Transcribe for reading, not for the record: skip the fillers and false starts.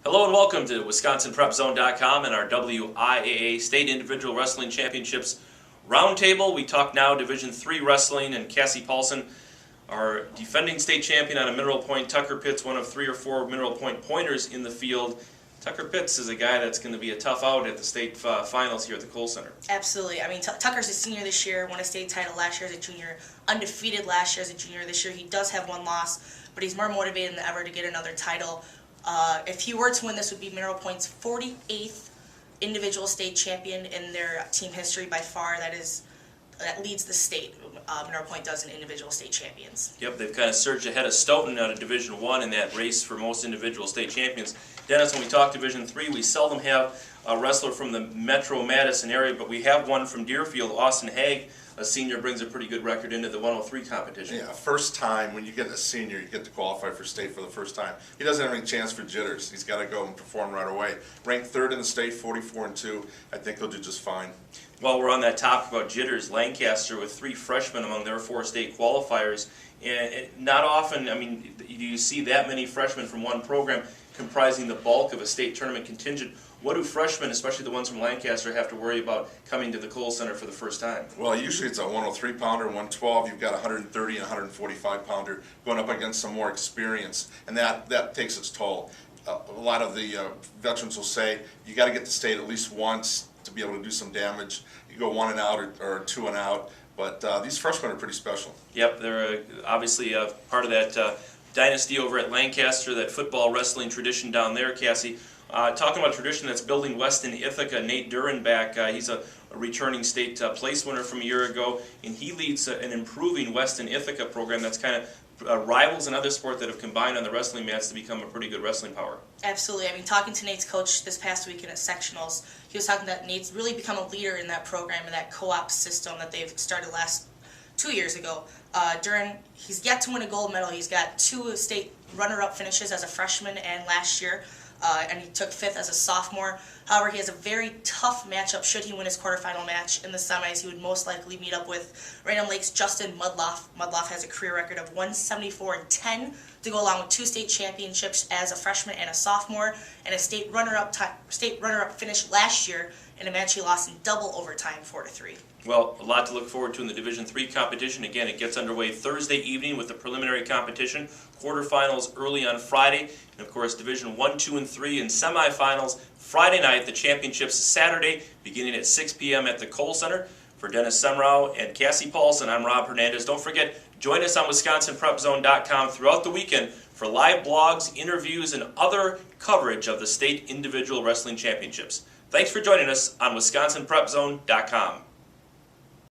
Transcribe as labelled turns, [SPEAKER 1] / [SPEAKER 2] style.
[SPEAKER 1] Hello and welcome to WisconsinPrepZone.com and our WIAA State Individual Wrestling Championships Roundtable. We talk now Division III Wrestling, and Cassie Paulson, our defending state champion on a Mineral Point. Tucker Pitts, one of 3 or 4 Mineral Point pointers in the field. Tucker Pitts is a guy that's going to be a tough out at the state finals here at the Kohl Center.
[SPEAKER 2] Absolutely. I mean, Tucker's a senior this year, won a state title last year as a junior, undefeated last year as a junior. This year he does have one loss, but he's more motivated than ever to get another title. If he were to win, this would be Mineral Point's 48th individual state champion in their team history by far. That leads the state. Mineral Point does in individual state champions.
[SPEAKER 1] Yep, they've kind of surged ahead of Stoughton out of Division I in that race for most individual state champions. Dennis, when we talk Division III, we seldom have a wrestler from the Metro Madison area, but we have one from Deerfield. Austin Haig, a senior, brings a pretty good record into the 103 competition.
[SPEAKER 3] Yeah, first time when you get a senior, you get to qualify for state for the first time. He doesn't have any chance for jitters. He's got to go and perform right away. Ranked 3rd in the state, 44-2. I think he'll do just fine.
[SPEAKER 1] While we're on that topic about jitters, Lancaster with 3 freshmen among their 4 state qualifiers, and not often, I mean, you see that many freshmen from one program comprising the bulk of a state tournament contingent. What do freshmen, especially the ones from Lancaster, have to worry about coming to the Kohl Center for the first time?
[SPEAKER 3] Well, usually it's a 103-pounder, 112. You've got a 130 and 145-pounder going up against some more experience, and that takes its toll. A lot of the veterans will say you got to get to state at least once to be able to do some damage. You go 1 and out or 2 and out, but these freshmen are pretty special.
[SPEAKER 1] Yep, they're obviously part of that dynasty over at Lancaster, that football wrestling tradition down there, Cassie. Talking about tradition that's building west in Ithaca, Nate Durenbach, he's a returning state place winner from a year ago, and he leads an improving Weston Ithaca program that's kind of rivals in other sport that have combined on the wrestling mats to become a pretty good wrestling power.
[SPEAKER 2] Absolutely. I mean, talking to Nate's coach this past weekend at sectionals, he was talking that Nate's really become a leader in that program and that co-op system that they've started last 2 years ago. He's yet to win a gold medal. He's got 2 state runner-up finishes as a freshman and last year. And he took 5th as a sophomore. However, he has a very tough matchup. Should he win his quarterfinal match in the semis, he would most likely meet up with Random Lake's Justin Mudloff. Mudloff has a career record of 174-10 to go along with 2 state championships as a freshman and a sophomore, and a state runner-up finish last year in a match he lost in double overtime, 4-3.
[SPEAKER 1] Well, a lot to look forward to in the Division III competition. Again, it gets underway Thursday evening with the preliminary competition, quarterfinals early on Friday, and of course Division I, II, and III in semifinals Friday night. The championships Saturday, beginning at 6 p.m. at the Kohl Center. For Dennis Semrau and Cassie Paulson, I'm Rob Hernandez. Don't forget, join us on WisconsinPrepZone.com throughout the weekend for live blogs, interviews, and other coverage of the state individual wrestling championships. Thanks for joining us on WisconsinPrepZone.com.